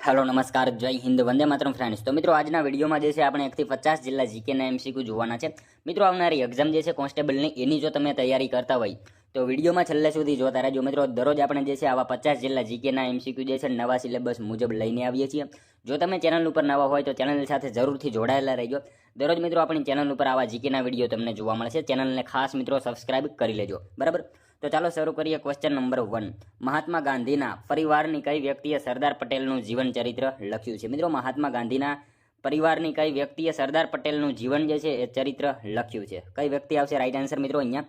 Hello नमस्कार जय Hind Vande Mataram friends. तो मित्रों आज विडियो में આપણે 1 થી 50 जिला जीके एमसीक्यू જોવાના છે। મિત્રો આવનારી એક્ઝામ જે છે કોન્સ્ટેબલની એની જો તમે તૈયારી કરતા હોય તો વિડીયોમાં છેલ્લે સુધી જોતા રહેજો। મિત્રો દરરોજ આપણે જે છે આવા 50 जिला જીકેના એમસીક્યુ જે છે નવા સિલેબસ મુજબ લઈને આવીએ છીએ। જો તમે ચેનલ ઉપર નવા હોય તો ચેનલ સાથે જરૂરથી જોડાયેલા રહેજો। દરરોજ મિત્રો આપણી ચેનલ ઉપર આવા જીકેના વિડીયો તમને જોવા મળશે। ચેનલને ખાસ મિત્રો સબસ્ક્રાઇબ કરી લેજો, બરાબર। तो चलो शुरू करिए। क्वेश्चन नंबर 1, महात्मा गांधीना परिवारनी कई व्यक्तिए सरदार पटेलનું जीवन चरित्र લખ્યું છે। મિત્રો महात्मा गांधीना परिवारनी कई व्यक्तिए सरदार पटेलનું जीवन જે છે એ ચરિત્ર લખ્યું છે। કઈ વ્યક્તિ આવશે રાઈટ આન્સર મિત્રો? અહીંયા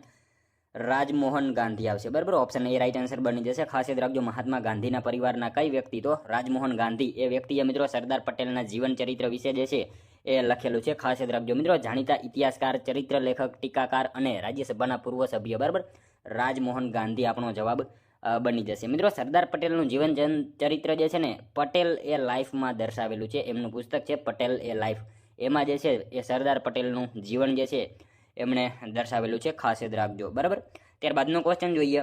राजमोहन गांधी आवशे, बराबर। ऑप्शन ए राइट आंसर बनी जशे। खास याद राखजो महात्मा गांधीना परिवारना कई व्यक्ति तो राजमोहन गांधी ए व्यक्तिए मित्रों सरदार पटेलना जीवन चरित्र विषे जे छे ए लखेलुं छे। खास याद राखजो मित्रों जाणीता इतिहासकार, चरित्र लेखक, टीकाकार अने राज्यसभाना पूर्व सभ्य, बराबर। राजमोहन गांधी आपणो जवाब बनी जशे। मित्रों सरदार पटेलनुं जीवन चरित्र जे छे ने पटेल ए लाइफमां दर्शावेलुं छे। एमनुं पुस्तक छे पटेल ए लाइफ। एमां जे छे ए सरदार पटेलनुं जीवन जे छे एमणे दर्शावेलुं छे। खास याद राखजो, बराबर। त्यारबादनो क्वेश्चन जोईए,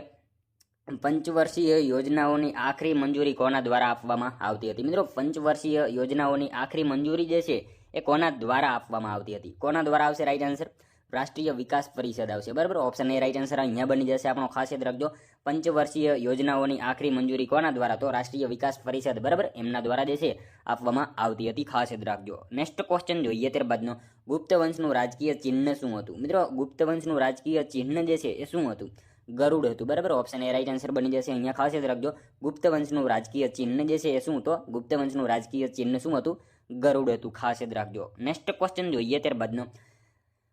पंचवर्षीय योजनाओनी आखरी मंजूरी कोना द्वारा आपवामां आवती हती? मित्रों पंचवर्षीय योजनाओनी आखरी मंजूरी जे छे ए कोना द्वारा आपवामां आवती हती? कोना द्वारा आवशे राइट आंसर? राष्ट्रीय विकास परिषद आवशे, बराबर। ऑप्शन ए राइट आंसर अहींया बनी जशे आपणो। खास याद राखजो पंचवर्षीय योजनाओनी आखरी मंजूरी कोना द्वारा? तो राष्ट्रीय विकास परिषद, बराबर, एमना द्वारा जे छे आपवामां आवती हती। खास याद राखजो। नेक्स्ट क्वेश्चन जोईए त्यारबादनो, गुप्त वंशनुं राजकीय चिन्ह शुं हतुं? मित्रों गुप्त वंशनुं राजकीय चिन्ह जे छे ए शुं हतुं? गरुड़ हतुं, बराबर। ऑप्शन ए राइट आंसर बनी जशे। अहींया खास याद राखजो गुप्त वंशनुं राजकीय चिन्ह जे छे ए शुं? तो गुप्त वंशनुं राजकीय चिन्ह शुं हतुं? गरुड़ हतुं। खास याद राखजो। नेक्स्ट क्वेश्चन जोईए त्यारबादनो,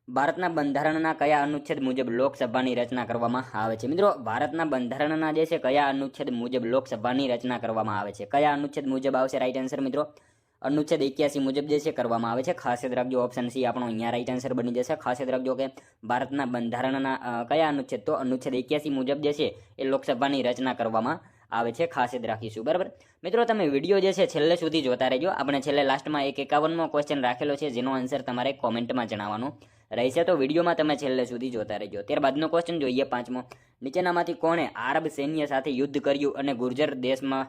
भारतना बंधारणना कया अनुच्छेद मुजब लोकसभानी रचना करवामां आवे छे? मित्रों भारतना बंधारणना जे छे कया अनुच्छेद मुजब लोकसभानी रचना करवामां आवे छे? कया अनुच्छेद मुजब आवशे राइट आंसर मित्रों? अनुच्छेद 81 मुजब जे छे करवामां आवे छे। खास याद राखजो ऑप्शन सी आपणो अहींया राइट आंसर बनी जशे। खास याद राखजो के भारतना बंधारणना कया अनुच्छेद? तो अनुच्छेद 81 मुजब जे छे ए लोकसभानी रचना करवामां आवे छे। खास याद राखीशुं, बराबर। मित्रों तमे विडियो जे छे छेल्ले सुधी जोता रहेजो। આપણે છેલ્લે લાસ્ટમાં એક 51મો ક્વેશ્ચન રાખેલો છે જેનો આન્સર તમારે કોમેન્ટમાં જણાવવાનો રહેશે। તો વિડીયોમાં તમે છેલ્લે સુધી જોતા રહેજો। ત્યારબાદનો ક્વેશ્ચન જોઈએ 5મો, નીચેનામાંથી કોણે આરબ સૈન્ય સાથે યુદ્ધ કર્યું અને ગુર્જર દેશમાં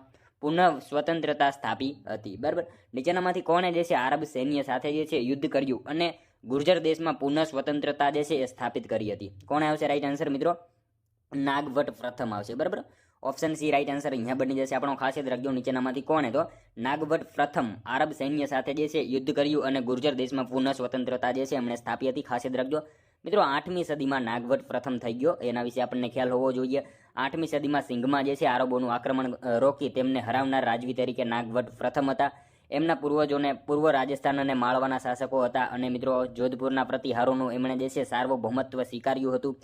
પુનઃ સ્વતંત્રતા સ્થાપી હતી? બરાબર। નીચેનામાંથી કોણે જે છે આરબ સૈન્ય સાથે જે છે યુદ્ધ કર્યું અને ગુર્જર દેશમાં પુનઃ સ્વતંત્રતા જે છે એ સ્થાપિત કરી હતી? કોણે આવશે રાઈટ આન્સર મિત્રો? નાગવટ પ્રથમ આવશે, બરાબર। ऑप्शन सी राइट आंसर अहींया बनी जशे आपणो। खास याद राखजो नीचेनामांथी कोण है? तो नागवट प्रथम आरब सैन्य साथे जे छे युद्ध कर्युं अने गुर्जर देशमां पुनः स्वतंत्रता जे छे एमणे स्थापी हती। खास याद राखजो मित्रों 8મી सदीमां नागवट प्रथम थई गयो, एना विषे आपणने ख्याल होवो जोईए। 8મી सदीमां सिंघमां जे छे अरबोनुं आक्रमण रोकी तेमने हरावनार राजवी तरीके नागवट प्रथम हता। एमना पूर्वजोने पूर्व राजस्थान अने माळवाना शासको हता अने मित्रों जोधपुરના प्रतिहारोनुं एमणे जे छे सार्वभौमत्व स्वीकार्युं हतुं।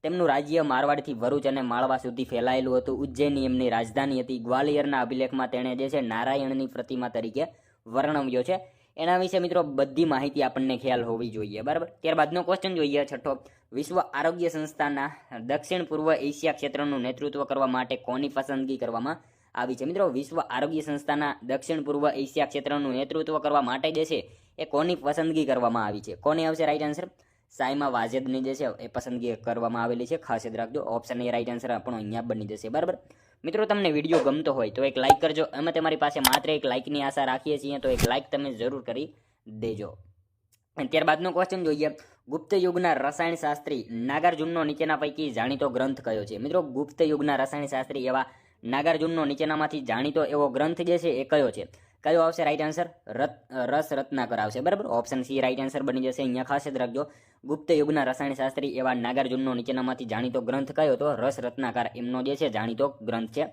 તેમનું રાજ્ય મારવાડથી ભરૂચ અને માળવા સુધી ફેલાયેલું હતું। ઉજ્જૈની એમની રાજધાની હતી। ગ્વાલિયરના અભિલેખમાં તેણે જે છે નારાયણની પ્રતિમા તરીકે વર્ણવ્યો છે। એના વિશે મિત્રો બધી માહિતી આપણને ખ્યાલ હોવી જોઈએ, બરાબર। ત્યારબાદનો ક્વેશ્ચન જોઈએ 6, વિશ્વ આરોગ્ય સંસ્થાના દક્ષિણ પૂર્વ એશિયા ક્ષેત્રનું નેતૃત્વ કરવા માટે કોની પસંદગી કરવામાં આવી છે? મિત્રો વિશ્વ આરોગ્ય સંસ્થાના દક્ષિણ પૂર્વ એશિયા ક્ષેત્રનું નેતૃત્વ કરવા માટે જે છે એ કોની પસંદગી કરવામાં આવી છે? કોની આવશે રાઈટ આન્સર? સાયમા વાજેદની જે છે એ પસંદગી કરવામાં આવેલી છે। ખાસ યાદ રાખજો ઓપ્શન એ રાઈટ આન્સર આપણો અહીંયા બની જશે, બરાબર। મિત્રો તમને વિડીયો ગમતો હોય તો એક લાઇક કરજો। અમે તમારી પાસે માત્ર એક લાઇકની આશા રાખીએ છીએ, તો એક લાઇક તમે જરૂર કરી દેજો। ત્યારબાદનો ક્વેશ્ચન જોઈએ, ગુપ્ત યુગના રસાયણશાસ્ત્રી નાગાર્જુનનો નીચેના પૈકી જાણીતો ગ્રંથ કયો છે? મિત્રો ગુપ્ત યુગના રસાયણશાસ્ત્રી એવા નાગાર્જુનનો નીચેનામાંથી જાણીતો એવો ગ્રંથ જે છે એ કયો છે? કયો આવશે રાઈટ આન્સર? રસ રત્નાકર આવશે, બરાબર। ઓપ્શન સી રાઈટ આન્સર બની જશે। અહીંયા ખાસ યાદ રાખજો ગુપ્ત યુગના રસાયણશાસ્ત્રી એવા નાગાર્જુનનો નીચેનામાંથી જાણીતો ગ્રંથ કયો? તો રસ રત્નાકર એમનો જે છે જાણીતો ગ્રંથ છે।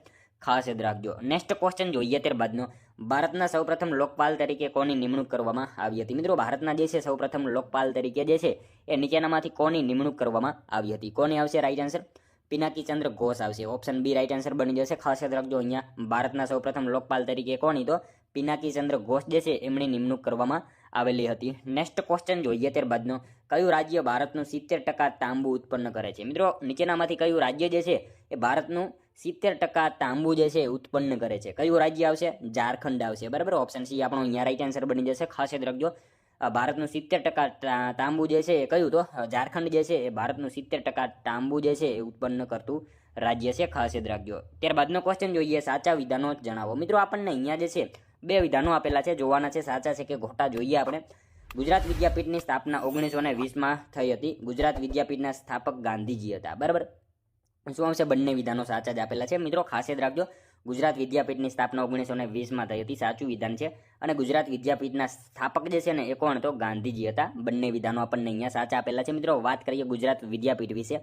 ખાસ યાદ રાખજો। નેક્સ્ટ ક્વેશ્ચન જોઈએ ત્યારબાદનો, ભારતના સૌપ્રથમ લોકપાલ તરીકે કોની નિમણૂક કરવામાં આવી હતી? મિત્રો ભારતના જે છે સૌપ્રથમ લોકપાલ તરીકે જે છે એ નીચેનામાંથી કોની નિમણૂક કરવામાં આવી હતી? કોની આવશે રાઈટ આન્સર? પિનાકી ચંદ્ર ઘોષ આવશે। ઓપ્શન બી રાઈટ આન્સર બની જશે। ખાસ યાદ રાખજો અહીંયા ભારતના સૌપ્રથમ લોકપાલ તરીકે કોની? તો પિનાકી ચંદ્ર ઘોષ જે છે એમની નિમણૂક કરવામાં આવેલી હતી। નેક્સ્ટ ક્વેશ્ચન જોઈએ ત્યારબાદનો, કયું રાજ્ય ભારતનું 70% તાંબુ ઉત્પન્ન કરે છે? મિત્રો નીચેનામાંથી કયું રાજ્ય જે છે એ ભારતનું 70% તાંબુ જે છે ઉત્પન્ન કરે છે? કયું રાજ્ય આવશે? ઝારખંડ આવશે, બરાબર। ઓપ્શન સી આપણો અહીંયા રાઈટ આન્સર બની જશે। ખાસ યાદ રાખજો ભારતનું 70% તાંબુ જે છે એ કયું? તો ઝારખંડ જે છે એ ભારતનું 70% તાંબુ જે છે એ ઉત્પન્ન કરતું રાજ્ય છે। ખાસ યાદ રાખજો। ત્યારબાદનો ક્વેશ્ચન જોઈએ, સાચા વિધાનો જણાવો। મિત્રો આપણને અહીંયા જે છે બે વિધાનો આપેલા છે, જોવાના છે સાચા છે કે ખોટા જોઈએ આપણે. ગુજરાત વિદ્યાપીઠની સ્થાપના 1920માં થઈ હતી. ગુજરાત વિદ્યાપીઠના સ્થાપક ગાંધીજી હતા. બરાબર, શું આવશે? બંને વિધાનો સાચા જ આપેલા છે મિત્રો, ખાસ યાદ રાખજો. ગુજરાત વિદ્યાપીઠની સ્થાપના 1920માં થઈ હતી, સાચું વિધાન છે. અને ગુજરાત વિદ્યાપીઠના સ્થાપક જે છે ને એ કોણ? તો ગાંધીજી હતા. બંને વિધાનો આપણને અહીંયા સાચા આપેલા છે મિત્રો. વાત કરીએ ગુજરાત વિદ્યાપીઠ વિશે,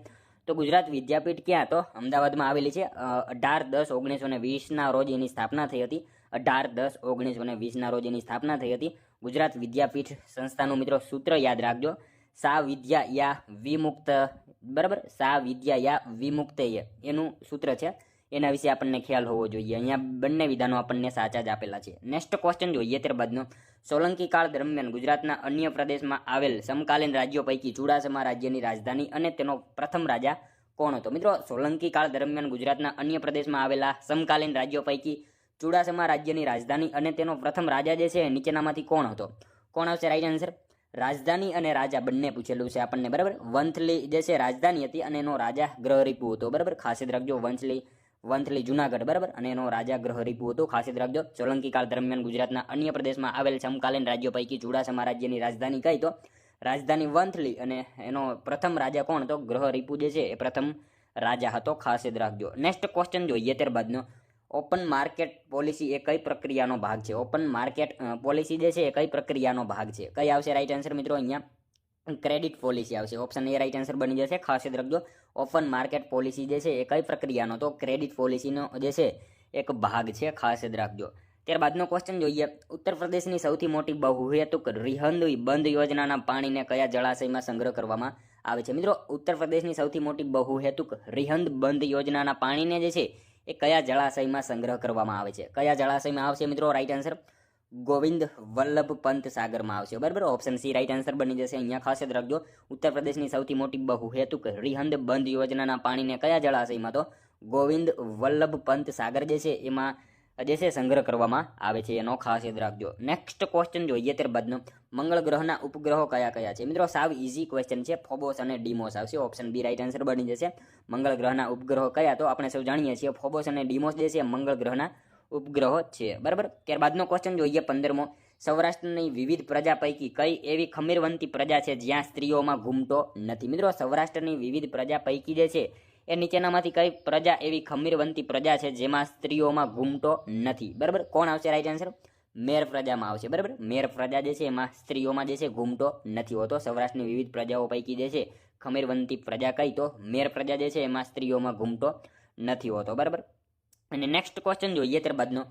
તો ગુજરાત વિદ્યાપીઠ ક્યાં? તો અમદાવાદમાં આવેલી છે. 18-10-1920ના રોજ એની સ્થાપના થઈ હતી. 18-10-1920ના રોજ એની સ્થાપના થઈ હતી. ગુજરાત વિદ્યાપીઠ સંસ્થાનું મિત્રો સૂત્ર યાદ રાખજો, સા વિદ્યા યા વિમુક્ત. બરાબર, સા વિદ્યા યા વિમુક્તેય એનું સૂત્ર છે. એના વિશે આપણને ખ્યાલ હોવો જોઈએ. અહીંયા બંને વિધાનો આપણને સાચા જ આપેલા છે. નેક્સ્ટ ક્વેશ્ચન જોઈએ ત્યારબાદનો. સોલંકી કાળ દરમિયાન ગુજરાતના અન્ય પ્રદેશમાં આવેલ સમકાલીન રાજ્યો પૈકી ચુડાસમા રાજ્યની રાજધાની અને તેનો પ્રથમ રાજા કોણ હતો? મિત્રો, સોલંકી કાળ દરમિયાન ગુજરાતના અન્ય પ્રદેશમાં આવેલા સમકાલીન રાજ્યો પૈકી ચુડાસમા રાજ્યની રાજધાની અને તેનો પ્રથમ રાજા જે છે નીચેનામાંથી કોણ હતો? કોણ આવશે રાઈટ આન્સર? રાજધાની અને રાજા બંને પૂછેલું છે આપણને. બરાબર, વંથલી જે છે રાજધાની હતી અને એનો રાજા ગ્રહરીપુ હતો. બરાબર, ખાસ યાદ રાખજો. વંથલી જુનાગઢ. બરાબર, અને એનો રાજા ગ્રહરીપુ હતો. ખાસ યાદ રાખજો. સોલંકી કાળ દરમિયાન ગુજરાતના અન્ય પ્રદેશમાં આવેલ સમકાલીન રાજ્યો પૈકી ચુડાસમા રાજ્યની રાજધાની કઈ? તો રાજધાની વંથલી અને એનો પ્રથમ રાજા કોણ? તો ગ્રહરીપુ જે છે એ પ્રથમ રાજા હતો. ખાસ યાદ રાખજો. નેક્સ્ટ ક્વેશ્ચન જોઈએ ત્યારબાદનો. ઓપન માર્કેટ પોલિસી એ કઈ પ્રક્રિયાનો ભાગ છે? ઓપન માર્કેટ પોલિસી જે છે એ કઈ પ્રક્રિયાનો ભાગ છે? કઈ આવશે રાઈટ આન્સર મિત્રો? અહીંયા ક્રેડિટ પોલિસી આવશે. ઓપ્શન એ રાઈટ આન્સર બની જશે. ખાસ યાદ રાખજો. ઓપન માર્કેટ પોલિસી જે છે એ કઈ પ્રક્રિયાનો? તો ક્રેડિટ પોલિસીનો જે છે એક ભાગ છે. ખાસ યાદ રાખજો. ત્યારબાદનો ક્વેશ્ચન જોઈએ. ઉત્તર પ્રદેશની સૌથી મોટી બહુહેતુક રિહંદ બંધ યોજનાના પાણીને કયા જળાશયમાં સંગ્રહ કરવામાં આવે છે? મિત્રો, ઉત્તર પ્રદેશની સૌથી મોટી બહુહેતુક રિહંદ બંધ યોજનાના પાણીને જે છે એ કયા જળાશયમાં સંગ્રહ કરવામાં આવે છે? કયા જળાશયમાં આવશે મિત્રો? રાઈટ આન્સર ગોવિંદ વલ્લભ પંત સાગરમાં આવશે. બરાબર, ઓપ્શન સી રાઈટ આન્સર બની જશે. અહીંયા ખાસ યાદ રાખજો. ઉત્તર પ્રદેશની સૌથી મોટી બહુહેતુક રિહંદ બંધ યોજનાના પાણીને કયા જળાશયમાં? તો ગોવિંદ વલ્લભ પંત સાગર જે છે એમાં જે છે સંગ્રહ કરવામાં આવે છે. એનો ખાસ યાદ રાખજો. નેક્સ્ટ ક્વેશ્ચન જોઈએ ત્યારબાદનો. મંગળ ગ્રહના ઉપગ્રહો કયા કયા છે? મિત્રો, સાવ ઇઝી ક્વેશ્ચન છે. ફોબોસ અને ડીમોસ આવશે. ઓપ્શન બી રાઈટ આન્સર બની જશે. મંગળ ગ્રહના ઉપગ્રહો કયા? તો આપણે સૌ જાણીએ છીએ ફોબોસ અને ડીમોસ જે છે મંગળ ગ્રહના ઉપગ્રહો છે. બરાબર, ત્યારબાદનો ક્વેશ્ચન જોઈએ 15મો. સૌરાષ્ટ્રની વિવિધ પ્રજા પૈકી કઈ એવી ખમીરવંતી પ્રજા છે જ્યાં સ્ત્રીઓમાં ઘૂમટો નથી? મિત્રો, સૌરાષ્ટ્રની વિવિધ પ્રજા પૈકી જે છે એ નીચેનામાંથી કઈ પ્રજા એવી ખમીરવંતી પ્રજા છે જેમાં સ્ત્રીઓમાં ઘૂમટો નથી? બરાબર, કોણ આવશે રાઈટ આન્સર? મેર પ્રજામાં આવશે. બરાબર, મેર પ્રજા જે છે એમાં સ્ત્રીઓમાં જે છે ઘૂમટો નથી હોતો. સૌરાષ્ટ્રની વિવિધ પ્રજાઓ પૈકી જે છે ખમીરવંતી પ્રજા કઈ? તો મેર પ્રજા જે છે એમાં સ્ત્રીઓમાં ઘૂમટો નથી હોતો. બરાબર, અને નેક્સ્ટ ક્વેશ્ચન જોઈએ ત્યારબાદનો.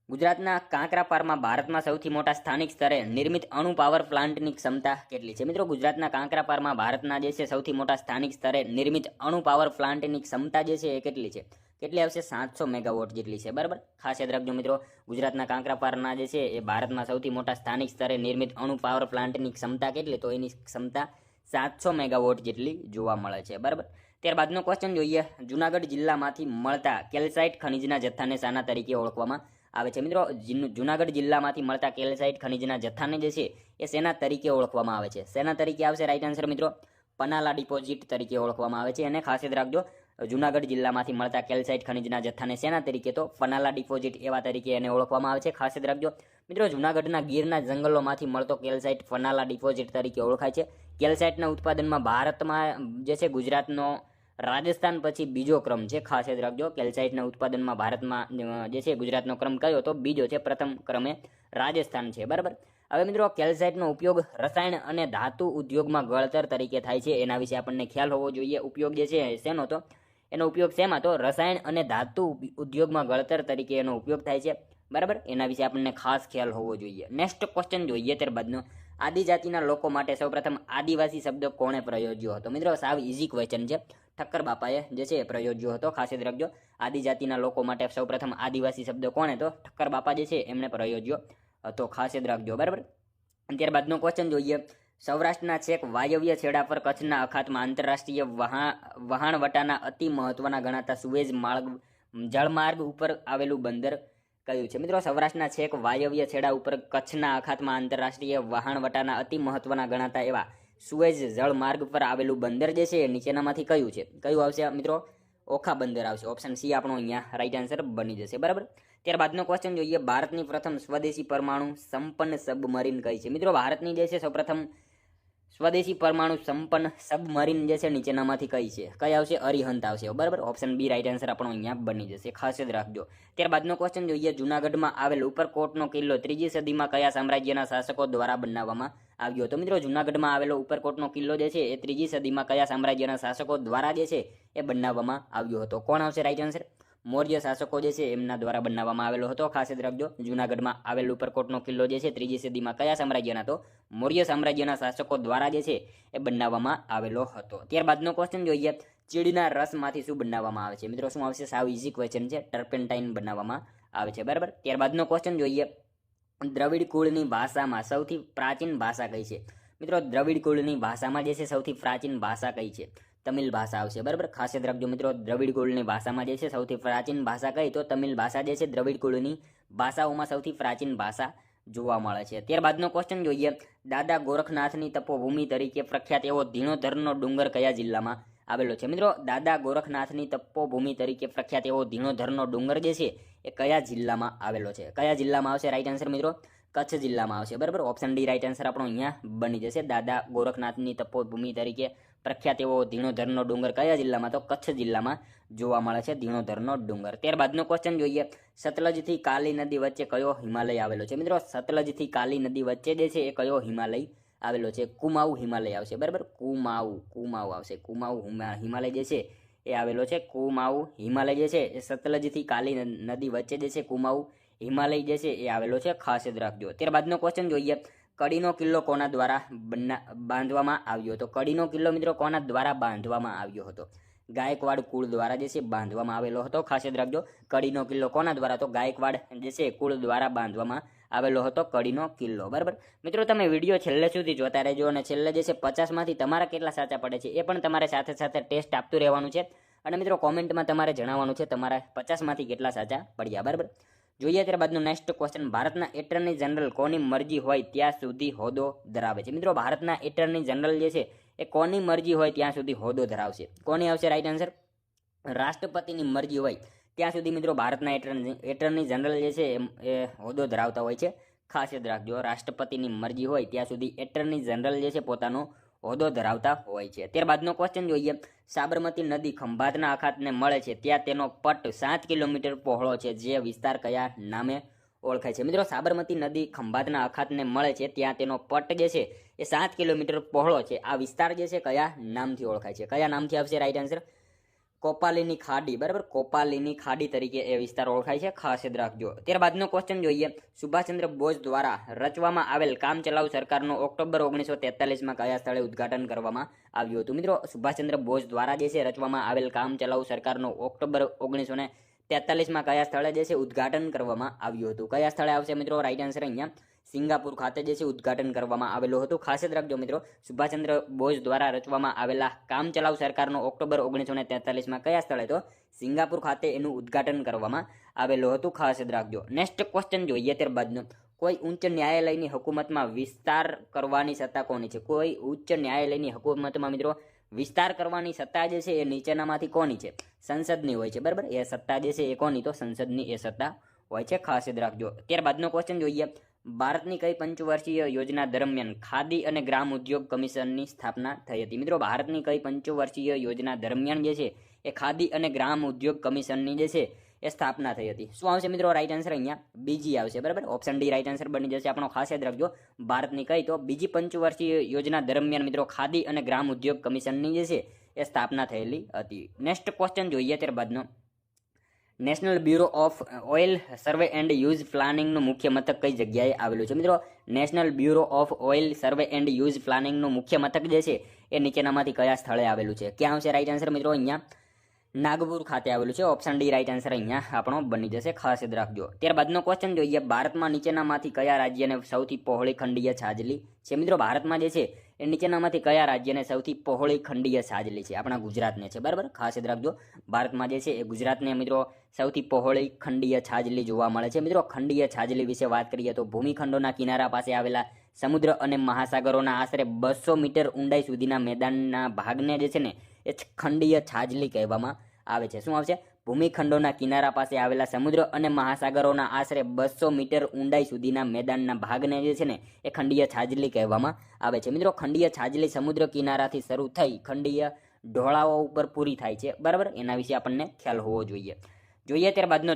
ગુજરાતના કાંકરાપારમાં ભારતમાં સૌથી મોટા સ્થાનિક સ્તરે નિર્મિત અણુ પાવર પ્લાન્ટની ક્ષમતા કેટલી છે? મિત્રો, ગુજરાતના કાંકરાપારમાં ભારતના જે છે સૌથી મોટા સ્થાનિક સ્તરે નિર્મિત અણુ પાવર પ્લાન્ટની ક્ષમતા જે છે એ કેટલી છે? કેટલી આવશે? 700 મેગાવોટ જેટલી છે. બરાબર, ખાસ યાદ રાખજો મિત્રો. ગુજરાતના કાંકરાપારના જે છે એ ભારતમાં સૌથી મોટા સ્થાનિક સ્તરે નિર્મિત અણુ પાવર પ્લાન્ટની ક્ષમતા કેટલી? તો એની ક્ષમતા 700 મેગાવોટ જેટલી જોવા મળે છે. બરાબર, ત્યારબાદનો ક્વેશ્ચન જોઈએ. જુનાગઢ જિલ્લામાંથી મળતા કેલ્સાઇટ ખનિજના જથ્થાને શાના તરીકે ઓળખવામાં આવે છે? મિત્રો, જુનાગઢ જિલ્લામાંથી મળતા કેલ્સાઇટ ખનિજના જથ્થાને જે છે એ શેના તરીકે ઓળખવામાં આવે છે? શેના તરીકે આવશે રાઈટ આન્સર મિત્રો? પનાલા ડિપોઝિટ તરીકે ઓળખવામાં આવે છે. અને ખાસ યાદ રાખજો, જુનાગઢ જિલ્લામાંથી મળતા કેલ્સાઇટ ખનિજના જથ્થાને શેના તરીકે? તો પનાલા ડિપોઝિટ એવા તરીકે એને ઓળખવામાં આવે છે. ખાસ યાદ રાખજો મિત્રો. જુનાગઢના ગીરના જંગલોમાંથી મળતો કેલ્સાઇટ પનાલા ડિપોઝિટ તરીકે ઓળખાય છે. કેલ્સાઇટના ઉત્પાદનમાં ભારતમાં જે છે ગુજરાતનો રાજસ્થાન પછી બીજો ક્રમ છે. ખાસ યાદ રાખજો. કેલ્સાઇટના ઉત્પાદનમાં ભારતમાં જે છે ગુજરાતનો ક્રમ કયો? તો બીજો છે. પ્રથમ ક્રમે રાજસ્થાન છે. બરાબર, હવે મિત્રો, કેલ્સાઇટનો ઉપયોગ રસાયણ અને ધાતુ ઉદ્યોગમાં ગળતર તરીકે થાય છે. એના વિશે આપણને ખ્યાલ હોવો જોઈએ. ઉપયોગ જે છે શેનો? તો એનો ઉપયોગ શેમાં? તો રસાયણ અને ધાતુ ઉદ્યોગમાં ગળતર તરીકે એનો ઉપયોગ થાય છે. બરાબર, એના વિશે આપણને ખાસ ખ્યાલ હોવો જોઈએ. નેક્સ્ટ ક્વેશ્ચન જોઈએ ત્યારબાદનો. આદિજાતિના લોકો માટે સૌપ્રથમ આદિવાસી શબ્દ કોણે પ્રયોજ્યો હતો? મિત્રો, સાવ ઇઝી ક્વેશ્ચન છે. ઠક્કર બાપાએ જે છે પ્રયોજ્યો હતો. ખાસ યાદ રાખજો. આદિજાતિના લોકો માટે સૌપ્રથમ આદિવાસી શબ્દ કોણે? તો ઠક્કર બાપા જે છે એમણે પ્રયોજ્યો હતો. ખાસ યાદ રાખજો. બરાબર, ત્યારબાદનો ક્વેશ્ચન જોઈએ. સૌરાષ્ટ્રના છેક વાયવ્ય છેડા પર કચ્છના અખાતમાં આંતરરાષ્ટ્રીય વહાણવટાના અતિ મહત્વના ગણાતા સુએઝ જળમાર્ગ ઉપર આવેલું બંદર કયું છે? મિત્રો, સૌરાષ્ટ્રના છેક વાયવ્ય છેડા ઉપર કચ્છના અખાતમાં આંતરરાષ્ટ્રીય વહાણવટાના અતિ મહત્વના ગણાતા એવા સુએઝ જળમાર્ગ પર આવેલું બંદર જે છે નીચેનામાંથી કયું છે? કયું આવશે મિત્રો? ઓખા બંદર આવશે. ઓપ્શન સી આપણો અહીંયા રાઈટ આન્સર બની જશે. બરાબર. ત્યારબાદનો ક્વેશ્ચન જોઈએ, ભારતની પ્રથમ સ્વદેશી પરમાણુ સંપન્ન સબમરીન કઈ છે? મિત્રો ભારતની જે છે સૌપ્રથમ સ્વદેશી પરમાણુ સંપન્ન સબમરીન જે છે નીચેનામાંથી કઈ છે? કઈ આવશે? અરિહંત આવશે. બરાબર. ઓપ્શન બી રાઈટ આન્સર આપણો અહીંયા બની જશે. ખાસ જ રાખજો. ત્યારબાદનો ક્વેશ્ચન જોઈએ, જૂનાગઢમાં આવેલ ઉપરકોટનો કિલ્લો 3જી સદીમાં કયા સામ્રાજ્યના શાસકો દ્વારા બનાવવામાં આવ્યો? તો મિત્રો જૂનાગઢમાં આવેલો ઉપરકોટનો કિલ્લો જે છે એ 3જી સદીમાં કયા સામ્રાજ્યના શાસકો દ્વારા જે છે એ બનાવવામાં આવ્યો હતો? કોણ આવશે રાઈટ આન્સર? મૌર્ય શાસકો જે છે એમના દ્વારા બનાવવામાં આવેલો હતો. ખાસ જ રાખજો. જૂનાગઢમાં આવેલ ઉપરકોટનો કિલ્લો જે છે 3જી સદીમાં કયા સામ્રાજ્યના? તો મૌર્ય સામ્રાજ્યના શાસકો દ્વારા જે છે એ બનાવવામાં આવેલો હતો. ત્યારબાદનો ક્વેશ્ચન જોઈએ, ચીડના રસમાંથી શું બનાવવામાં આવે છે? મિત્રો શું આવશે? સાવ ઇઝી ક્વેશ્ચન છે. ટર્પેન્ટાઇન બનાવવામાં આવે છે. બરાબર. ત્યારબાદનો ક્વેશ્ચન જોઈએ, દ્રવિડ કુળની ભાષામાં સૌથી પ્રાચીન ભાષા કઈ છે? મિત્રો દ્રવિડ કુળની ભાષામાં જે છે સૌથી પ્રાચીન ભાષા કઈ છે? તમિલ ભાષા આવશે. બરાબર. ખાસ યાદ રાખજો મિત્રો, દ્રવિડ કુળની ભાષામાં જે છે સૌથી પ્રાચીન ભાષા કઈ? તો તમિલ ભાષા જે છે દ્રવિડ કુળની ભાષાઓમાં સૌથી પ્રાચીન ભાષા જોવા મળે છે. ત્યારબાદનો ક્વેશ્ચન જોઈએ, દાદા ગોરખનાથની તપોભૂમિ તરીકે પ્રખ્યાત એવો ધીણોધરનો ડુંગર કયા જિલ્લામાં આવેલો છે? મિત્રો દાદા ગોરખનાથની તપોભૂમિ તરીકે પ્રખ્યાત એવો ધીણોધરનો ડુંગર જે છે એ કયા જિલ્લામાં આવેલો છે? કયા જિલ્લામાં આવશે રાઈટ આન્સર મિત્રો? કચ્છ જિલ્લામાં આવશે. બરાબર. ઓપ્શન ડી રાઈટ આન્સર આપણો અહીંયા બની જશે. દાદા ગોરખનાથની તપોભૂમિ તરીકે પ્રખ્યાત એવો ધીણોધરનો ડુંગર કયા જિલ્લામાં? તો કચ્છ જિલ્લામાં જોવા મળે છે ધીણોધરનો ડુંગર. ત્યારબાદનો ક્વેશ્ચન જોઈએ, સતલજથી કાલી નદી વચ્ચે કયો હિમાલય આવેલો છે? મિત્રો સતલજથી કાલી નદી વચ્ચે જે છે એ કયો હિમાલય આવેલો છે? કુમાઉ હિમાલય આવશે. બરાબર. કુમાઉ આવશે. કુમાઉ હિમાલય જે છે એ આવેલો છે. કુમાઉ હિમાલય જે છે એ સતલજથી કાલી નદી વચ્ચે જે છે કુમાઉ હિમાલય જે છે એ આવેલો છે. ખાસ જ રાખજો. ત્યારબાદનો ક્વેશ્ચન જોઈએ, કડીનો કિલ્લો કોના દ્વારા બાંધવામાં આવ્યો હતો? કડીનો કિલ્લો મિત્રો કોના દ્વારા બાંધવામાં આવ્યો હતો? ગાયકવાડ કુળ દ્વારા જે છે બાંધવામાં આવેલો હતો. ખાસ યાદ રાખજો. કડીનો કિલ્લો કોના દ્વારા? તો ગાયકવાડ જે છે કુળ દ્વારા બાંધવામાં આવેલો હતો કડીનો કિલ્લો. બરાબર. મિત્રો તમે વિડીયો છેલ્લે સુધી જોતા રહેજો અને છેલ્લે જે છે 50માંથી તમારા કેટલા સાચા પડે છે એ પણ તમારે સાથે સાથે ટેસ્ટ આપતું રહેવાનું છે. અને મિત્રો કોમેન્ટમાં તમારે જણાવવાનું છે તમારા 50માંથી કેટલા સાચા પડ્યા. બરાબર. જોઈએ ત્યારબાદનો નેક્સ્ટ ક્વેશ્ચન, ભારતના એટર્ની જનરલ કોની મરજી હોય ત્યાં સુધી હોદ્દો ધરાવે છે? મિત્રો ભારતના એટર્ની જનરલ જે છે એ કોની મરજી હોય ત્યાં સુધી હોદ્દો ધરાવશે? કોની આવશે રાઈટ આન્સર? રાષ્ટ્રપતિની મરજી હોય ત્યાં સુધી મિત્રો ભારતના એટર્ની જનરલ જે છે એ હોદ્દો ધરાવતા હોય છે. ખાસ યાદ રાખજો. રાષ્ટ્રપતિની મરજી હોય ત્યાં સુધી એટર્ની જનરલ જે છે પોતાનો હોદ્દો ધરાવતા હોય છે. ત્યારબાદનો ક્વેશ્ચન જોઈએ, સાબરમતી નદી ખંભાતના અખાતને મળે છે ત્યાં તેનો પટ 7 કિલોમીટર પહોળો છે, જે વિસ્તાર કયા નામે ઓળખાય છે? મિત્રો સાબરમતી નદી ખંભાતના અખાતને મળે છે ત્યાં તેનો પટ જે છે એ 7 કિલોમીટર પહોળો છે. આ વિસ્તાર જે છે કયા નામથી ઓળખાય છે? કયા નામથી આવશે રાઈટ આન્સર? કોપાલીની ખાડી. બરાબર. કોપાલીની ખાડી તરીકે એ વિસ્તાર ઓળખાય છે. ખાસ યાદ રાખજો. ત્યારબાદનો ક્વેશ્ચન જોઈએ, સુભાષચંદ્ર બોઝ દ્વારા રચવામાં આવેલ કામચલાઉ સરકારનો ઓક્ટોબર 1943માં કયા સ્થળે ઉદ્ઘાટન કરવામાં આવ્યું હતું? મિત્રો સુભાષચંદ્ર બોઝ દ્વારા જે છે રચવામાં આવેલ કામચલાઉ સરકારનો ઓક્ટોબર 1943માં કયા સ્થળે જે છે ઉદ્ઘાટન કરવામાં આવ્યું હતું? કયા સ્થળે આવશે મિત્રો રાઈટ આન્સર? અહીંયા સિંગાપુર ખાતે જે છે ઉદ્ઘાટન કરવામાં આવેલું હતું. ખાસ જ રાખજો મિત્રો, સુભાષચંદ્ર બોઝ દ્વારા રચવામાં આવેલા કામચલાઉ સરકારનો ઓક્ટોબર 1943માં કયા સ્થળે? તો સિંગાપુર ખાતે એનું ઉદ્ઘાટન કરવામાં આવેલું હતું. ખાસ જ રાખજો. નેક્સ્ટ ક્વેશ્ચન જોઈએ ત્યારબાદનો, કોઈ ઉચ્ચ ન્યાયાલયની હુકુમતમાં વિસ્તાર કરવાની સત્તા કોની છે? કોઈ ઉચ્ચ ન્યાયાલયની હુકુમતમાં મિત્રો વિસ્તાર કરવાની સત્તા જે છે એ નીચેનામાંથી કોની છે? સંસદની હોય છે. બરાબર. એ સત્તા જે છે એ કોની? તો સંસદની એ સત્તા હોય છે. ખાસ જ રાખજો. ત્યારબાદનો ક્વેશ્ચન જોઈએ, ભારતની કઈ પંચવર્ષીય યોજના દરમિયાન ખાદી અને ગ્રામ ઉદ્યોગ કમિશનની સ્થાપના થઈ હતી? મિત્રો ભારતની કઈ પંચવર્ષીય યોજના દરમિયાન જે છે એ ખાદી અને ગ્રામ ઉદ્યોગ કમિશનની જે છે એ સ્થાપના થઈ હતી? શું આવશે મિત્રો રાઈટ આન્સર? અહીંયા બીજી આવશે. બરાબર. ઓપ્શન ડી રાઈટ આન્સર બની જશે આપણો. ખાસ યાદ રાખજો. ભારતની કઈ? તો બીજી પંચવર્ષીય યોજના દરમિયાન મિત્રો ખાદી અને ગ્રામ ઉદ્યોગ કમિશનની જે છે એ સ્થાપના થયેલી હતી. નેક્સ્ટ ક્વેશ્ચન જોઈએ ત્યારબાદનો, national bureau of oil survey and use પ્લાનિંગનું મુખ્ય મથક કઈ જગ્યાએ આવેલું છે? મિત્રો national bureau of oil survey and use પ્લાનિંગનું મુખ્ય મથક જે છે એ નીચેનામાંથી કયા સ્થળે આવેલું છે? ક્યાં આવશે રાઈટ આન્સર મિત્રો? અહીંયા નાગપુર ખાતે આવેલું છે. ઓપ્શન ડી રાઈટ આન્સર અહીંયા આપણો બની જશે. ખાસ યાદ રાખજો. ત્યારબાદનો ક્વેશ્ચન જોઈએ, ભારતમાં નીચેનામાંથી કયા રાજ્યને સૌથી પહોળી ખંડીય છાજલી છે? મિત્રો ભારતમાં જે છે એ નીચેનામાંથી કયા રાજ્યને સૌથી પહોળી ખંડીય છાજલી છે? આપણા ગુજરાતને છે. બરાબર. ખાસ યાદ રાખજો. ભારતમાં જે છે એ ગુજરાતને મિત્રો સૌથી પહોળી ખંડીય છાજલી જોવા મળે છે. મિત્રો ખંડીય છાજલી વિશે વાત કરીએ તો ભૂમિખંડોના કિનારા પાસે આવેલા સમુદ્ર અને મહાસાગરોના આશરે 200 મીટર ઊંડાઈ સુધીના મેદાનના ભાગને જે છે ને એ ખંડીય છાજલી કહેવામાં આવે છે. શું આવશે? ભૂમિખંડોના કિનારા પાસે આવેલા સમુદ્ર અને મહાસાગરોના આશરે 200 મીટર ઊંડાઈ સુધીના મેદાનના ભાગને જે છે ને એ ખંડીય છાજલી કહેવામાં આવે છે. મિત્રો ખંડીય છાજલી સમુદ્ર કિનારાથી શરૂ થઈ ખંડીય ઢોળાવો ઉપર પૂરી થાય છે. બરાબર, એના વિશે આપણને ખ્યાલ હોવો જોઈએ. ત્યારબાદનો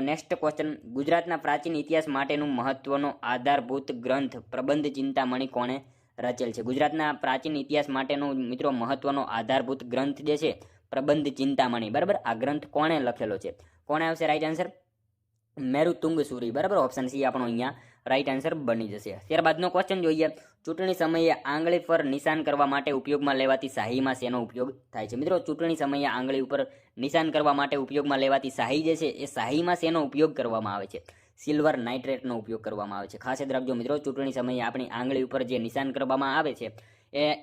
નેક્સ્ટ ક્વેશ્ચન, ગુજરાતના પ્રાચીન ઇતિહાસ માટેનું મહત્વનો આધારભૂત ગ્રંથ પ્રબંધ ચિંતામણી કોણે રચેલ છે? ગુજરાતના પ્રાચીન ઇતિહાસ માટેનો મિત્રો મહત્વનો આધારભૂત ગ્રંથ જે છે પ્રબંધ ચિંતામણી. બરાબર, આ ગ્રંથ કોણે લખેલો છે? કોણે આવશે રાઈટ આન્સર? મેરુતુંગ સુરી. બરાબર, ઓપ્શન સી આપણો અહીંયા રાઈટ આન્સર બની જશે. ત્યારબાદનો ક્વેશ્ચન જોઈએ, ચૂંટણી સમયે આંગળી પર નિશાન કરવા માટે ઉપયોગમાં લેવાતી શાહીમાં શેનો ઉપયોગ થાય છે? મિત્રો ચૂંટણી સમયે આંગળી ઉપર નિશાન કરવા માટે ઉપયોગમાં લેવાતી શાહી જે છે એ શાહીમાં શેનો ઉપયોગ કરવામાં આવે છે? સિલ્વર નાઇટ્રેટનો ઉપયોગ કરવામાં આવે છે. ખાસ યાદ રાખજો મિત્રો, ચૂંટણી સમયે આપણી આંગળી ઉપર જે નિશાન કરવામાં આવે છે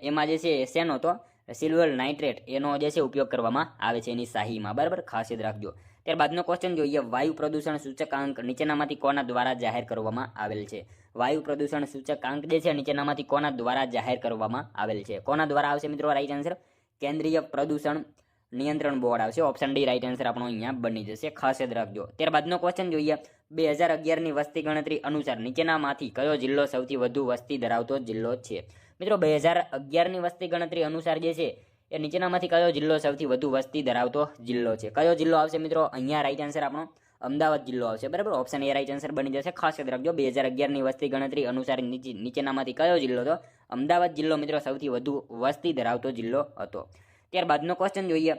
એમાં જે છે શેનો? તો સિલ્વર નાઇટ્રેટ એનો જે છે ઉપયોગ કરવામાં આવે છે એની શાહીમાં. બરાબર, ખાસ યાદ રાખજો. ત્યારબાદનો ક્વેશ્ચન જોઈએ, વાયુ પ્રદૂષણ સૂચકાંક નીચેનામાંથી કોના દ્વારા જાહેર કરવામાં આવેલ છે? વાયુ પ્રદૂષણ સૂચકાંક જે છે નીચેનામાંથી કોના દ્વારા જાહેર કરવામાં આવેલ છે? કોના દ્વારા આવશે મિત્રો રાઈટ આન્સર? કેન્દ્રીય પ્રદૂષણ નિયંત્રણ બોર્ડ આવશે. ઓપ્શન ડી રાઈટ આન્સર આપણો અહીંયા બની જશે. ખાસ યાદ રાખજો. ત્યારબાદનો ક્વેશ્ચન જોઈએ, 2011ની વસ્તી ગણતરી અનુસાર નીચેનામાંથી કયો જિલ્લો સૌથી વધુ વસ્તી ધરાવતો જિલ્લો છે? મિત્રો 2011ની વસ્તી ગણતરી અનુસાર જે છે એ નીચેનામાંથી કયો જિલ્લો સૌથી વધુ વસ્તી ધરાવતો જિલ્લો છે? કયો જિલ્લો આવશે મિત્રો? અહીંયા રાઈટ આન્સર આપણો અમદાવાદ જિલ્લો આવશે. બરાબર, ઓપ્શન એ રાઈટ આન્સર બની જશે. ખાસ યાદ રાખજો, 2011ની વસ્તી ગણતરી અનુસાર નીચેનામાંથી કયો જિલ્લો હતો? અમદાવાદ જિલ્લો મિત્રો સૌથી વધુ વસ્તી ધરાવતો જિલ્લો હતો. ત્યારબાદનો ક્વેશ્ચન જોઈએ,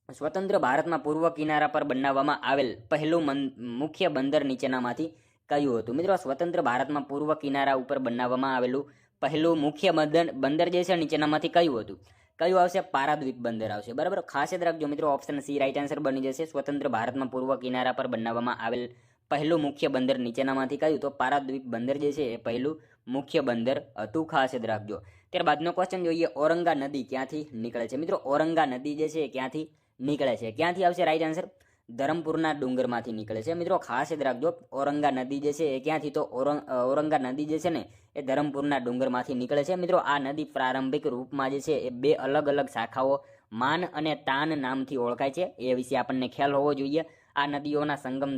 સ્વતંત્ર ભારતમાં પૂર્વ કિનારા પર બનાવવામાં આવેલ પહેલું મુખ્ય બંદર નીચેનામાંથી કયું હતું? મિત્રો સ્વતંત્ર ભારતમાં પૂર્વ કિનારા ઉપર બનાવવામાં આવેલું પહેલું મુખ્ય બંદર જે છે નીચેનામાંથી કયું હતું? કયું આવશે? પારાદ્વીપ બંદર આવશે. બરાબર, ખાસ યાદ રાખજો મિત્રો, ઓપ્શન સી રાઈટ આન્સર બની જશે. સ્વતંત્ર ભારતમાં પૂર્વ કિનારા પર બનાવવામાં આવેલ પહેલું મુખ્ય બંદર નીચેનામાંથી કયું? તો પારાદ્વીપ બંદર જે છે એ પહેલું મુખ્ય બંદર હતું. ખાસ યાદ રાખજો. ત્યારબાદનો ક્વેશ્ચન જોઈએ, ઔરંગા નદી ક્યાંથી નીકળે છે? મિત્રો ઔરંગા નદી જે છે ક્યાંથી નીકળે છે? ક્યાંથી આવશે રાઈટ આન્સર? ધરમપુરના ડુંગરમાંથી નીકળે છે. મિત્રો ખાસ યાદ રાખજો, ઔરંગા નદી જે છે એ ક્યાંથી? તો ઔરંગા નદી જે છે ને એ ધરમપુરના ડુંગરમાંથી નીકળે છે. મિત્રો આ નદી પ્રારંભિક રૂપમાં જે છે એ બે અલગ અલગ શાખાઓ માન અને તાન નામથી ઓળખાય છે. એ વિશે આપણને ખ્યાલ હોવો જોઈએ. આ નદીઓના સંગમ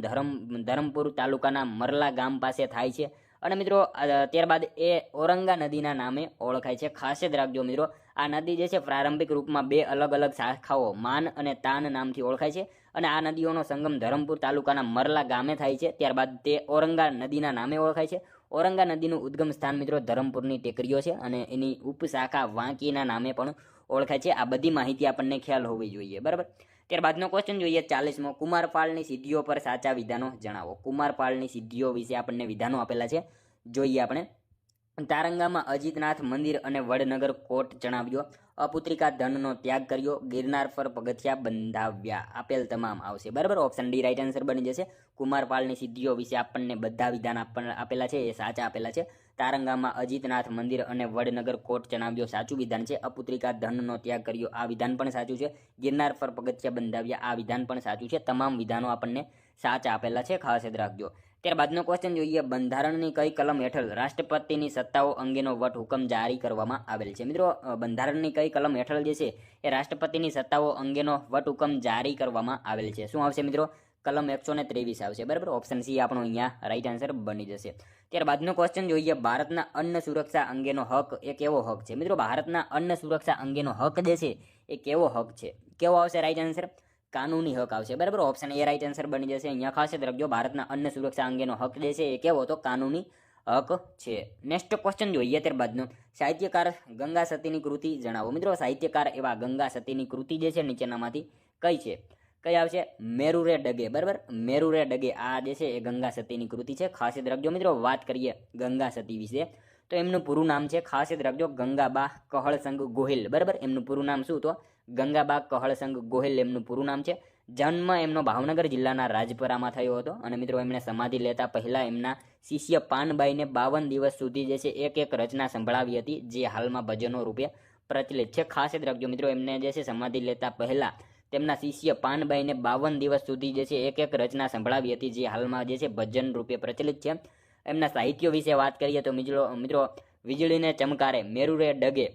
ધરમપુર તાલુકાના મરલા ગામ પાસે થાય છે અને મિત્રો ત્યારબાદ એ ઔરંગા નદીના નામે ઓળખાય છે. ખાસ યાદ રાખજો મિત્રો, આ નદી જે છે પ્રારંભિક રૂપમાં બે અલગ અલગ શાખાઓ માન અને તાન નામથી ઓળખાય છે અને આ નદીઓનો સંગમ ધરમપુર તાલુકાના મરલા ગામે થાય છે. ત્યારબાદ તે ઔરંગા નદીના નામે ઓળખાય છે. ઔરંગા નદીનું ઉદ્ગમ સ્થાન મિત્રો ધરમપુરની ટેકરીઓ છે અને એની ઉપશાખા વાંકીના નામે પણ ઓળખાય છે. આ બધી માહિતી આપણને ખ્યાલ હોવી જોઈએ. બરાબર, ત્યારબાદનો ક્વેશ્ચન જોઈએ 40મો, કુમારપાળની સિદ્ધિઓ પર સાચા વિધાનો જણાવો. કુમારપાળની સિદ્ધિઓ વિશે આપણને વિધાનો આપેલા છે, જોઈએ આપણે. તારંગામાં અજીતનાથ મંદિર અને વડનગર કોટ જણાવ્યો. અપુત્રિકા ધનનો ત્યાગ કર્યો. ગિરનાર પર પગથિયા બંધાવ્યા. આપેલ તમામ આવશે. બરાબર, ઓપ્શન ડી રાઈટ આન્સર બની જશે. કુમારપાળની સિદ્ધિઓ વિશે આપણને બધા વિધાન આપેલા છે એ સાચા આપેલા છે. તારંગામાં અજીતનાથ મંદિર અને વડનગર કોટ જણાવ્યો સાચું વિધાન છે. અપુત્રિકા ધનનો ત્યાગ કર્યો આ વિધાન પણ સાચું છે. ગિરનાર પર પગથિયા બંધાવ્યા આ વિધાન પણ સાચું છે. તમામ વિધાનો આપણને સાચા આપેલા છે. ખાસ યાદ રાખજો. ત્યારબાદનો ક્વેશ્ચન જોઈએ, બંધારણની કઈ કલમ હેઠળ રાષ્ટ્રપતિની સત્તાઓ અંગેનો વટહુકમ જારી કરવામાં આવેલ છે? મિત્રો બંધારણની કઈ કલમ હેઠળ જે છે એ રાષ્ટ્રપતિની સત્તાઓ અંગેનો વટહુકમ જારી કરવામાં આવેલ છે? શું આવશે મિત્રો? કલમ 123 આવશે. બરાબર, ઓપ્શન સી આપણો અહીંયા રાઈટ આન્સર બની જશે. ત્યારબાદનો ક્વેશ્ચન જોઈએ, ભારતના અન્ન સુરક્ષા અંગેનો હક એ કેવો હક છે? મિત્રો ભારતના અન્ન સુરક્ષા અંગેનો હક જે છે એ કેવો હક છે? કેવો આવશે રાઈટ આન્સર? કાનૂની હક આવશે. બરાબર, ઓપ્શન એ રાઈટ આન્સર બની જશે. અહીંયા ખાસ યાદ રાખજો, ભારતના અન્ન સુરક્ષા અંગેનો હક જે છે એ કેવો? તો કાનૂની હક છે. નેક્સ્ટ ક્વેશ્ચન જોઈએ ત્યારબાદનો, સાહિત્યકાર ગંગા સતીની કૃતિ જણાવો. મિત્રો સાહિત્યકાર એવા ગંગા સતીની કૃતિ જે છે નીચેનામાંથી કઈ છે? કઈ આવશે? મેરુ રે ડગે. બરાબર, મેરુ રે ડગે આ જે છે એ ગંગા સતીની કૃતિ છે. ખાસ યાદ રાખજો મિત્રો, વાત કરીએ ગંગા સતી વિશે તો એમનું પૂરું નામ છે, ખાસ યાદ રાખજો, ગંગાબા કહળસંગ ગોહિલ. બરાબર, એમનું પૂરું નામ શું? તો ગંગાબા કહળસંગ ગોહિલ એમનું પૂરું નામ છે. જન્મ એમનો ભાવનગર જિલ્લાના રાજપરામાં થયો હતો અને મિત્રો એમણે સમાધિ લેતા પહેલા એમના શિષ્ય પાનબાઈને 52 દિવસ સુધી જે છે એક એક રચના સંભળાવી હતી, જે હાલમાં ભજનો રૂપે પ્રચલિત છે. ખાસ યાદ રાખજો મિત્રો, એમને જે છે સમાધિ લેતા પહેલા તેમના શિષ્ય પાનબાઈને 52 દિવસ સુધી જે છે એક એક રચના સંભળાવી હતી, જે હાલમાં જે છે ભજન રૂપે પ્રચલિત છે. એમના સાહિત્યો વિશે વાત કરીએ તો મિત્રો વીજળીને ચમકારે, મેરુ રે ડગે,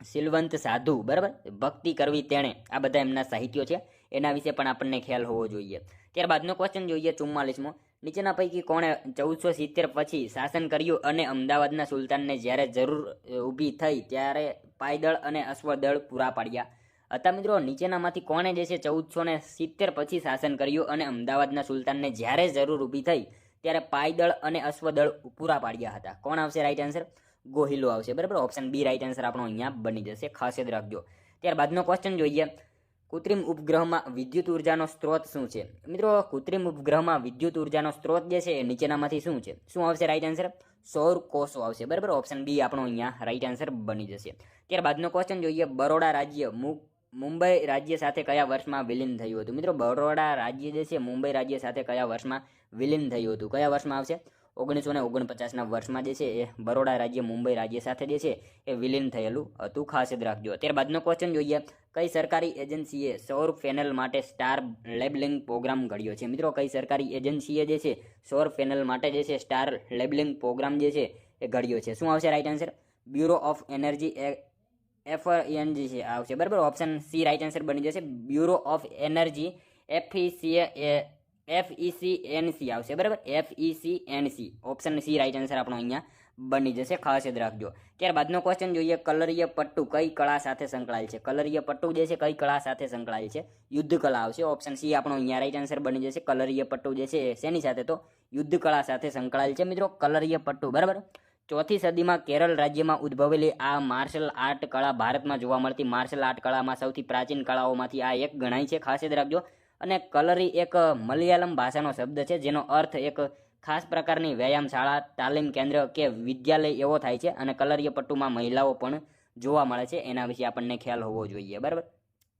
સિલવંત સાધુ, બરાબર, ભક્તિ કરવી તેણે, આ બધા એમના સાહિત્યો છે. એના વિશે પણ આપણને ખ્યાલ હોવો જોઈએ. ત્યારબાદનો ક્વેશ્ચન જોઈએ 44મો. નીચેના પૈકી કોણે 1470 પછી શાસન કર્યું અને અમદાવાદના સુલતાનને જ્યારે જરૂર ઊભી થઈ ત્યારે પાયદળ અને અશ્વદળ પૂરા પાડ્યા હતા? મિત્રો, નીચેનામાંથી કોણે જે છે 1470 પછી શાસન કર્યું અને અમદાવાદના સુલતાનને જ્યારે જરૂર ઊભી થઈ ત્યારે પાયદળ અને અશ્વદળ પૂરા પાડ્યા હતા? કોણ આવશે રાઈટ આન્સર? ગોહિલો આવશે. બરાબર, ઓપ્શન બી રાઈટ આન્સર આપણો અહીંયા બની જશે. ખાસ યાદ રાખજો. ત્યારબાદનો ક્વેશ્ચન જોઈએ. કૃત્રિમ ઉપગ્રહમાં વિદ્યુત ઉર્જાનો સ્ત્રોત શું છે? મિત્રો, કૃત્રિમ ઉપગ્રહમાં વિદ્યુત ઉર્જાનો સ્ત્રોત જે છે એ નીચેનામાંથી શું છે? શું આવશે રાઈટ આન્સર? સૌર કોષો આવશે. બરાબર, ઓપ્શન બી આપણો અહીંયા રાઈટ આન્સર બની જશે. ત્યારબાદનો ક્વેશ્ચન જોઈએ. બરોડા રાજ્ય મુંબઈ રાજ્ય સાથે કયા વર્ષમાં વિલીન થયું હતું? મિત્રો, બરોડા રાજ્ય જે છે મુંબઈ રાજ્ય સાથે કયા વર્ષમાં વિલીન થયું હતું? કયા વર્ષમાં આવશે? 1949ના વર્ષમાં જે છે એ બરોડા રાજ્ય મુંબઈ રાજ્ય સાથે જે છે એ વિલીન થયેલું હતું. ખાસ યાદ રાખજો. ત્યારબાદનો ક્વેશ્ચન જોઈએ. કઈ સરકારી એજન્સીએ સૌર પેનલ માટે સ્ટાર લેબલિંગ પ્રોગ્રામ ઘડ્યો છે? મિત્રો, કઈ સરકારી એજન્સીએ જે છે સૌર પેનલ માટે જે છે સ્ટાર લેબલિંગ પ્રોગ્રામ જે છે એ ઘડ્યો છે? શું આવશે right answer? Bureau of energy FENG છે આવશે. બરાબર, ઓપ્શન સી રાઈટ આન્સર બની જશે. બ્યુરો ઓફ એનર્જી FECNC આવશે. બરાબર, FECNC option C right answer આપણો અહીંયા બની જશે. ખાસ યાદ રાખજો. ત્યારબાદનો ક્વેશ્ચન જોઈએ. કલરીય પટ્ટુ કઈ કળા સાથે સંકળાયેલ છે? કલરીય પટ્ટુ જે છે કઈ કળા સાથે સંકળાયેલ છે? યુદ્ધ કળા આવશે. ઓપ્શન સી આપણો અહીંયા રાઈટ આન્સર બની જશે. કલરીય પટ્ટુ જે છે શેની સાથે? તો યુદ્ધ કળા સાથે સંકળાયેલ છે મિત્રો કલરીય પટ્ટુ. બરાબર, 4થી સદીમાં કેરળ રાજ્યમાં ઉદ્ભવેલી આ માર્શલ આર્ટ કળા ભારતમાં જોવા મળતી માર્શલ આર્ટ કળામાં સૌથી પ્રાચીન કળાઓમાંથી આ એક ગણાય છે. ખાસ યાદ રાખજો. અને કલરી એક મલયાલમ ભાષાનો શબ્દ છે જેનો અર્થ એક ખાસ પ્રકારની વ્યાયામશાળા, તાલીમ કેન્દ્ર કે વિદ્યાલય એવો થાય છે. અને કલરીય પટ્ટુમાં મહિલાઓ પણ જોવા મળે છે. એના વિશે આપણને ખ્યાલ હોવો જોઈએ. બરાબર,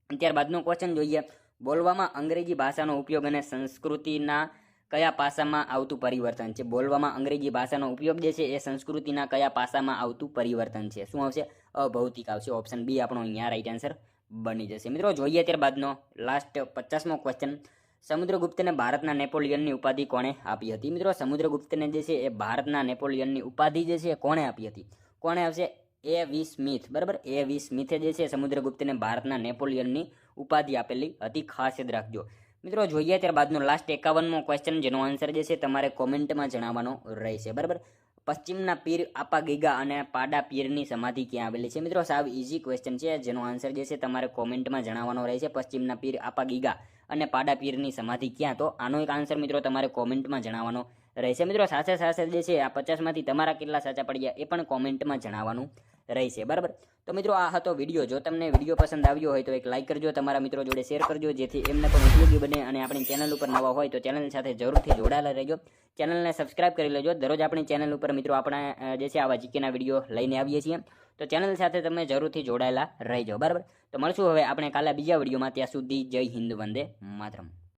ત્યારબાદનો ક્વેશ્ચન જોઈએ. બોલવામાં અંગ્રેજી ભાષાનો ઉપયોગ અને સંસ્કૃતિના કયા પાસામાં આવતું પરિવર્તન છે? બોલવામાં અંગ્રેજી ભાષાનો ઉપયોગ જે છે એ સંસ્કૃતિના કયા પાસામાં આવતું પરિવર્તન છે? શું આવશે? અભૌતિક આવશે. ઓપ્શન બી આપણો અહીંયા રાઈટ આન્સર બની જશે. મિત્રો, જોઈએ ત્યારબાદનો લાસ્ટ 50મો ક્વેશ્ચન. સમુદ્રગુપ્તને ભારતના નેપોલિયનની ઉપાધિ કોણે આપી હતી? મિત્રો, સમુદ્રગુપ્તને જે છે એ ભારતના નેપોલિયનની ઉપાધિ જે છે કોણે આપી હતી? કોણે આવશે? A.V. સ્મિથ. બરાબર, A.V. સ્મિથે જે છે સમુદ્રગુપ્તને ભારતના નેપોલિયનની ઉપાધિ આપેલી હતી. ખાસ યાદ રાખજો. મિત્રો, જોઈએ ત્યારબાદનો લાસ્ટ 51મો ક્વેશ્ચન જેનો આન્સર જે છે તમારે કોમેન્ટમાં જણાવવાનો રહેશે. બરાબર, પશ્ચિમના પીર આપા ગીગા અને પાડા પીરની સમાધિ ક્યાં આવેલી છે? મિત્રો, સાવ ઇઝી ક્વેશ્ચન છે જેનો આન્સર જે છે તમારે કોમેન્ટમાં જણાવવાનો રહેશે. પશ્ચિમના પીર આપા ગીગા અને પાડા પીરની સમાધિ ક્યાં? તો આનો એક આન્સર મિત્રો તમારે કોમેન્ટમાં જણાવવાનો રહેશે. મિત્રો, સાથે સાથે જે છે આ 50માંથી તમારા કેટલા સાચા પડ્યા એ પણ કોમેન્ટમાં જણાવવાનું રહેશે. બરાબર, તો મિત્રો આ હતો વિડીયો. જો તમને વિડીયો પસંદ આવ્યો હોય તો એક લાઇક કરજો, તમારા મિત્રો જોડે શેર કરજો જેથી એમને પણ ઉપયોગી બને. અને આપણી ચેનલ ઉપર નવા હોય તો ચેનલ સાથે જરૂરથી જોડાયેલા રહેજો. ચેનલને સબસ્ક્રાઇબ કરી લેજો. દરરોજ આપણી ચેનલ ઉપર મિત્રો આપણે જે છે આવા જીકેના વિડીયો લઈને આવીએ છીએ. તો ચેનલ સાથે તમે જરૂરથી જોડાયેલા રહેજો. બરાબર, તો મળશું હવે આપણે કાલે બીજા વિડીયોમાં. ત્યાં સુધી જય હિન્દ, વંદે માતરમ.